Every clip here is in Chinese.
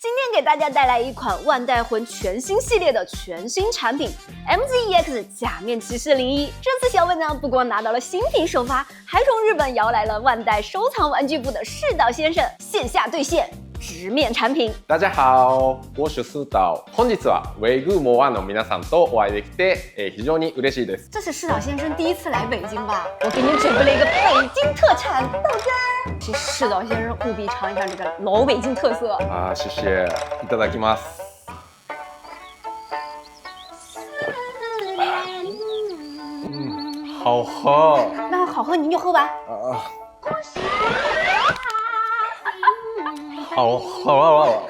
今天给大家带来一款万代魂全新系列的全新产品 MZEX 假面骑士01。这次小本呢，不光拿到了新品首发，还从日本摇来了万代收藏玩具部的世岛先生线下兑现直面产品。大家好，我是世岛。本日はウェグモアの皆さんとお会いできて、非常に嬉しいです。这是世岛先生第一次来北京吧？我给你准备了一个北京特产豆干，请世岛先生务必尝一尝这个老北京特色。啊，谢谢，いただきます。好喝。那好喝您就喝吧。好喝。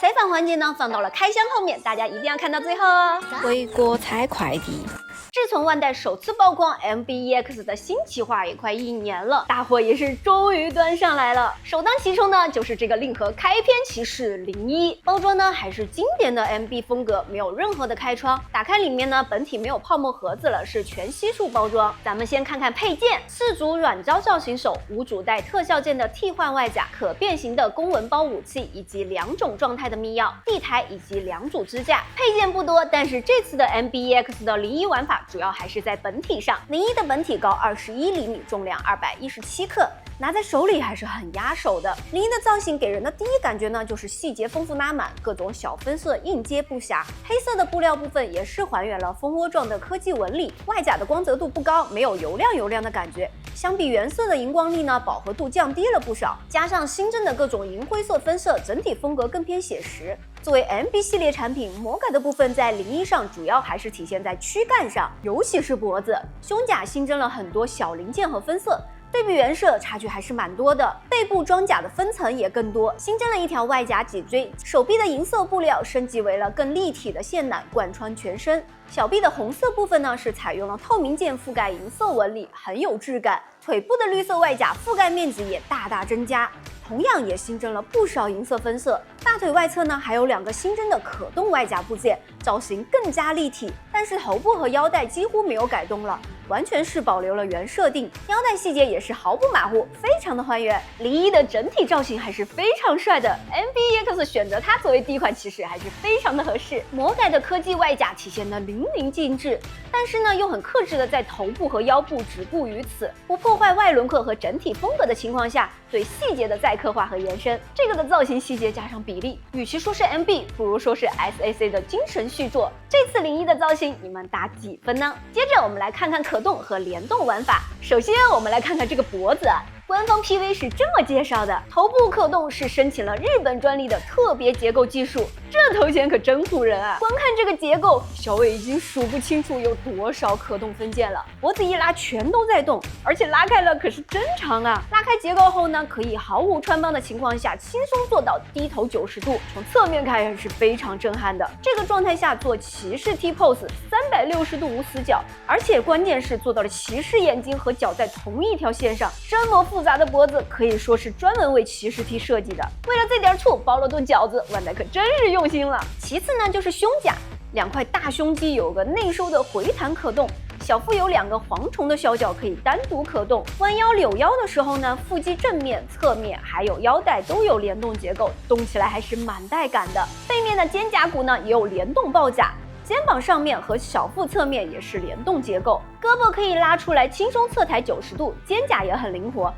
采访环节呢放到了开箱后面，大家一定要看到最后哦。回国采快递。自从万代首次曝光 MBEX 的新企划也快1年了，大货也是终于端上来了。首当其冲呢就是这个令和开篇骑士01，包装呢还是经典的 MB 风格，没有任何的开窗。打开里面呢本体没有泡沫盒子了，是全悉数包装。咱们先看看配件，4组软胶造型手，5组带特效件的替换外甲，可变形的公文包武器，以及2种状态的密钥、地台以及2组支架。配件不多，但是这次的 MBEX 的01玩法主要还是在本体上。01的本体高21厘米，重量217克，拿在手里还是很压手的。01的造型给人的第一感觉呢，就是细节丰富拉满，各种小分色应接不暇。黑色的布料部分也是还原了蜂窝状的科技纹理，外甲的光泽度不高，没有油亮的感觉。相比原色的荧光力呢，饱和度降低了不少，加上新增的各种银灰色分色，整体风格更偏写实。作为 MB 系列产品，魔改的部分在01上主要还是体现在躯干上，尤其是脖子、胸甲新增了很多小零件和分色。对比原色差距还是蛮多的，背部装甲的分层也更多，新增了一条外甲脊椎，手臂的银色布料升级为了更立体的线缆贯穿全身，小臂的红色部分呢是采用了透明件覆盖银色纹理，很有质感，腿部的绿色外甲覆盖面积也大大增加。同样也新增了不少银色分色，大腿外侧呢还有2个新增的可动外甲部件，造型更加立体，但是头部和腰带几乎没有改动了，完全是保留了原设定，腰带细节也是毫不马虎，非常的还原。01的整体造型还是非常帅的 ，MBEX 选择它作为第一款骑士还是非常的合适。魔改的科技外甲体现的淋漓尽致，但是呢又很克制的在头部和腰部止步于此，不破坏外轮廓和整体风格的情况下，对细节的再刻画和延伸，这个的造型细节加上比例，与其说是 MB， 不如说是 SAC 的精神续作。这次01的造型，你们打几分呢？接着我们来看看可动和联动玩法。首先我们来看看这个脖子啊。官方 PV 是这么介绍的，头部可动是申请了日本专利的特别结构技术，这头衔可真唬人啊！光看这个结构，小伟已经数不清楚有多少可动分件了。脖子一拉全都在动，而且拉开了可是真长啊！拉开结构后呢，可以毫无穿帮的情况下轻松做到低头90度，从侧面看也是非常震撼的。这个状态下做骑士 T pose 360度无死角，而且关键是做到了骑士眼睛和脚在同一条线上，这么复杂的脖子可以说是专门为骑士 T 设计的。为了这点醋包了顿饺子，万代可真是用心了。其次呢就是胸甲，2块大胸肌有个内收的回弹可动，小腹有2个蝗虫的小脚可以单独可动，弯腰扭腰的时候呢，腹肌正面、侧面还有腰带都有联动结构，动起来还是蛮带感的。背面的肩胛骨呢也有联动抱甲，肩膀上面和小腹侧面也是联动结构，胳膊可以拉出来轻松侧抬90度，肩胛也很灵活。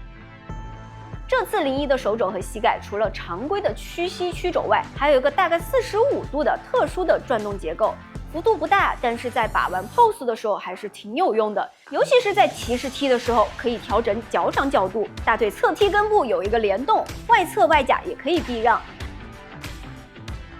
这次01的手肘和膝盖除了常规的屈膝曲肘外，还有一个大概45度的特殊的转动结构，幅度不大，但是在把玩 pose 的时候还是挺有用的，尤其是在骑士踢的时候，可以调整脚掌角度。大腿侧踢根部有一个联动，外侧外甲也可以避让。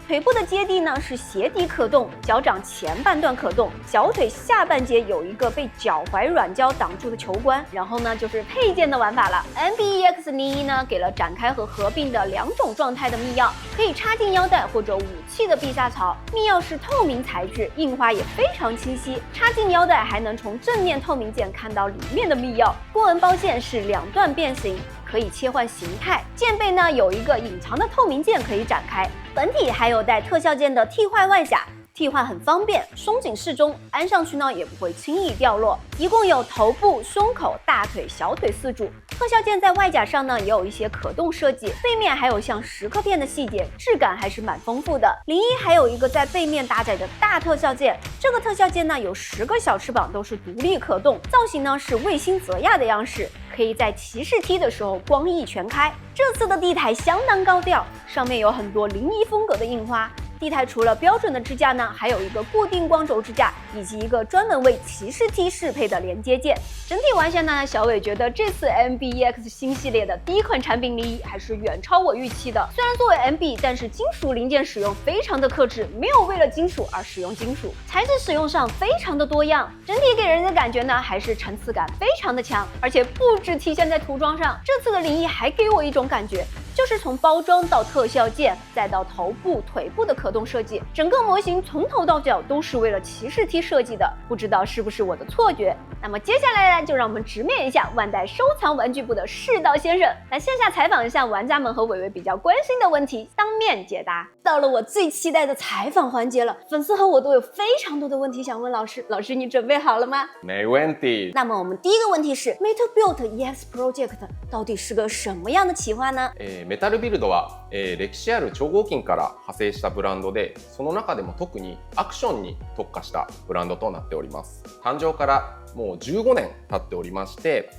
腿部的接地呢是鞋底可动，脚掌前半段可动，小腿下半截有一个被脚踝软胶挡住的球关。然后呢就是配件的玩法了。MBEX 01呢给了展开和合并的2种状态的密钥，可以插进腰带或者武器的必杀槽。密钥是透明材质，印花也非常清晰，插进腰带还能从正面透明件看到里面的密钥。公文包件是2段变形，可以切换形态，剑背呢有一个隐藏的透明件可以展开，本体还有带特效件的替换外甲，替换很方便，松紧适中，安上去呢也不会轻易掉落。一共有头部、胸口、大腿、小腿4组，特效件在外甲上呢也有一些可动设计，背面还有像蚀刻片的细节，质感还是蛮丰富的。01还有一个在背面搭载的大特效件，这个特效件呢有10个小翅膀都是独立可动，造型呢是卫星泽亚的样式，可以在骑士踢的时候光翼全开。这次的地台相当高调，上面有很多01风格的印花。地台除了标准的支架呢，还有一个固定光轴支架，以及一个专门为骑士踢适配的连接件。整体玩下呢，小伟觉得这次 MBEX 新系列的第一款产品01还是远超我预期的。虽然作为 MB， 但是金属零件使用非常的克制，没有为了金属而使用金属，材质使用上非常的多样，整体给人的感觉呢还是层次感非常的强，而且不只体现在涂装上，这次的01还给我一种感觉。就是从包装到特效件，再到头部、腿部的可动设计，整个模型从头到脚都是为了骑士踢设计的，不知道是不是我的错觉？那么接下来呢，就让我们直面一下万代收藏玩具部的世道先生，来线下采访一下玩家们和伟伟比较关心的问题，当面解答。到了我最期待的采访环节了，粉丝和我都有非常多的问题想问老师，老师你准备好了吗？没问题。那么我们第一个问题是 Metal Build EX Project 到底是个什么样的企划呢？メタルビルドは、歴史ある超合金から派生したブランドで、その中でも特にアクションに特化したブランドとなっております。誕生からもう15年経っておりまして、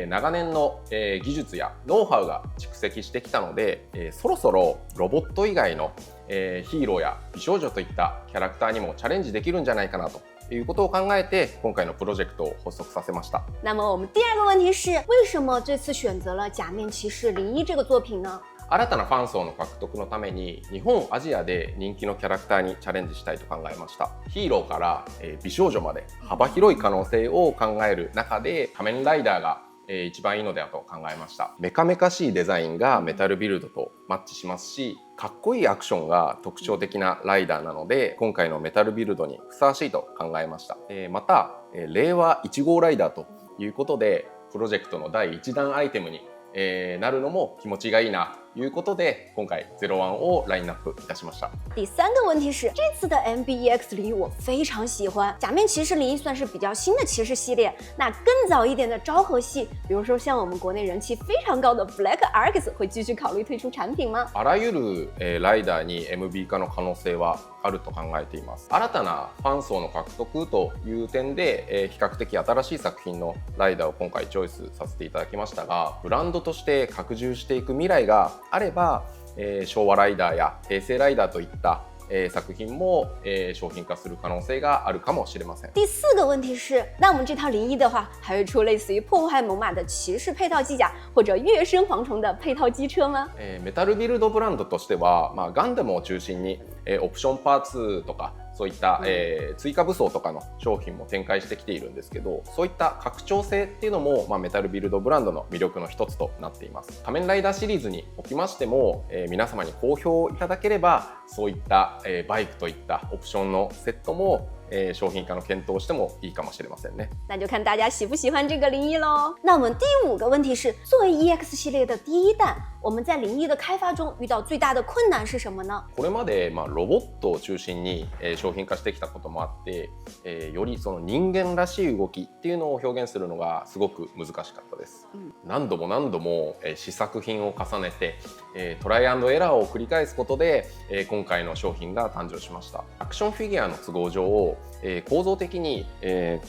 長年の、技術やノウハウが蓄積してきたので、そろそろロボット以外の、ヒーローや美少女といったキャラクターにもチャレンジできるんじゃないかなということを考えて今回のプロジェクトを発足させました。那么我们第二个问题是，为什么这次选择了假面騎士01这个作品呢？新たなファン層の獲得のために日本、アジアで人気のキャラクターにチャレンジしたいと考えました。ヒーローから、美少女まで幅広い可能性を考える中で仮面ライダーが一番いいのではと考えました。メカメカしいデザインがメタルビルドとマッチしますし、かっこいいアクションが特徴的なライダーなので今回のメタルビルドにふさわしいと考えました。また、令和1号ライダーということでプロジェクトの第1弾アイテムになるのも気持ちがいいなということで今回01をラインナップいたしました。第三个问题是，这次的 MBEX 01我非常喜欢，假面骑士01算是比较新的骑士系列，那更早一点的昭和系，比如说像我们国内人气非常高的 Black Arx 会继续考虑推出产品吗？あらゆる、ライダーに MB 化の可能性はあると考えています。新たなファン層の獲得という点で、比較的新しい作品のライダーを今回チョイスさせていただきましたが、ブランドとして拡充していく未来があれば、昭和ライダーや平成ライダーといった作品も、商品化する可能性があるかもしれません。第四个问题是，那我们这套01的话，还会出类似于破坏猛犸的骑士配套机甲或者月生蝗虫的配套机车吗？メタルビルドブランドとしては、ガンダムを中心に、オプションパーツとかそういった、追加武装とかの商品も展開してきているんですけど、そういった拡張性っていうのも、メタルビルドブランドの魅力の一つとなっています。仮面ライダーシリーズにおきましても、皆様に好評いただければそういった、バイクといったオプションのセットも商品化の検討してもいいかもしれませんね。那就看大家喜不喜欢这个01咯。那我们第五个问题是，作为 EX 系列的第一弹，我们在01的开发中遇到最大的困难是什么呢？これまで、ロボットを中心に、商品化してきたこともあって、よりその人間らしい動きっていうのを表現するのがすごく難しかったです。何度も何度も、試作品を重ねて、トライアンドエラーを繰り返すことで、今回の商品が誕生しました。アクションフィギュアの都合上、構造的に、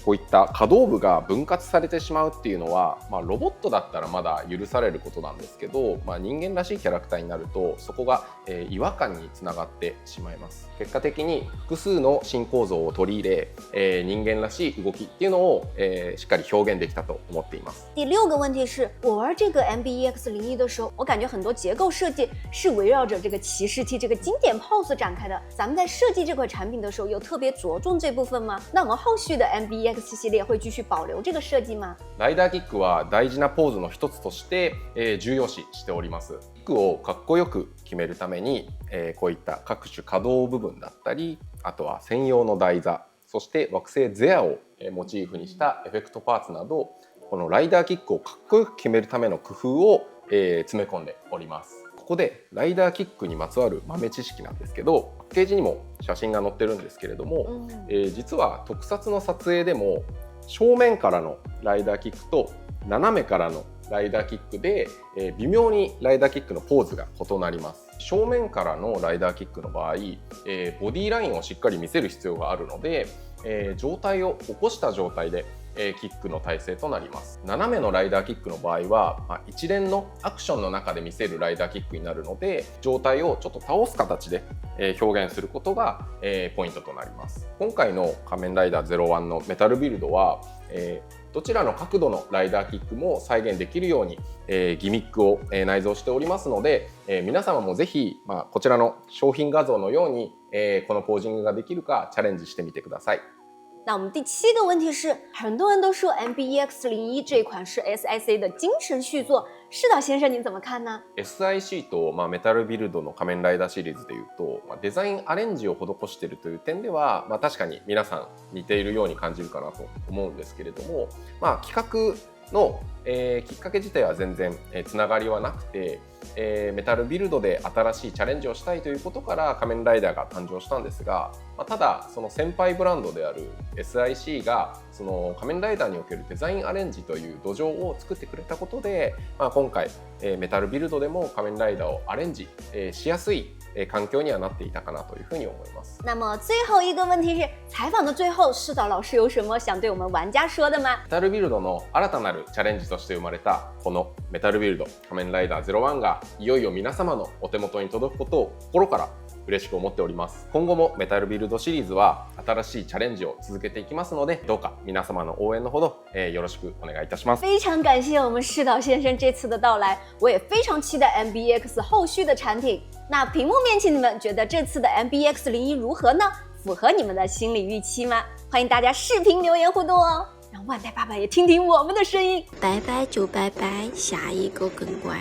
こういった可動部が分割されてしまうっていうのは、ロボットだったらまだ許されることなんですけど、人間らしいキャラクターになるとそこが、違和感につながってしまいます。結果的に複数の新構造を取り入れ、人間らしい動きっていうのを、しっかり表現できたと思っています。第六个问题是，我玩这个 MBEX 01的时候，我感觉很多结构设计是围绕着这个骑士踢这个经典 pose 展开的。咱们在设计这款产品的时候，有特别着重这部分吗？那我们后续的 MBEX 系列会继续保留这个設計吗？ライダーキックは大事なポーズの一つとして、重要視しております。キックをかっこよく決めるために、こういった各種可動部分だったり、あとは専用の台座、そして惑星ゼアをモチーフにしたエフェクトパーツなど、このライダーキックをかっこよく決めるための工夫を、詰め込んでおります。ここでライダーキックにまつわる豆知識なんですけど、パッケージにも写真が載ってるんですけれども、実は特撮の撮影でも正面からのライダーキックと斜めからのライダーキックで、微妙にライダーキックのポーズが異なります。正面からのライダーキックの場合、ボディーラインをしっかり見せる必要があるので、上体を起こした状態でキックの体勢となります。斜めのライダーキックの場合は、一連のアクションの中で見せるライダーキックになるので、上体をちょっと倒す形で表現することがポイントとなります。今回の仮面ライダー01のメタルビルドは、どちらの角度のライダーキックも再現できるようにギミックを内蔵しておりますので、皆様もぜひ、こちらの商品画像のようにこのポージングができるかチャレンジしてみてください。那我们第7个问题是，很多人都说 MBEX01 这款是 SIC 的精神续作，世岛先生您怎么看呢？ SIC と、メタルビルドの仮面ライダーシリーズでいうと、デザインアレンジを施しているという点では、確かに皆さん似ているように感じるかなと思うんですけれども、企画の、きっかけ自体は全然つながりはなくて、メタルビルドで新しいチャレンジをしたいということから仮面ライダーが誕生したんですが、ただその先輩ブランドである SIC がその仮面ライダーにおけるデザインアレンジという土壌を作ってくれたことで、今回メタルビルドでも仮面ライダーをアレンジしやすい環境にはなっていたかなというふうに思います。那么最后一个问题是，采访的最后，世岛老师有什么想对我们玩家说的吗？メタルビルドの新たなるチャレンジとして生まれたこのメタルビルド仮面ライダー01がいよいよ皆様のお手元に届くことを心から嬉しく思っております。今後もメタルビルドシリーズは新しいチャレンジを続けていきますので、どうか皆様の応援のほど、よろしくお願いいたします。非常感谢我们世岛先生这次的到来，我也非常期待 MBX 后续的产品。那屏幕面前你们觉得这次的 MBX01 如何呢？符合你们的心理预期吗？欢迎大家视频留言互动哦，让万代爸爸也听听我们的声音。拜拜就拜拜，下一个更乖。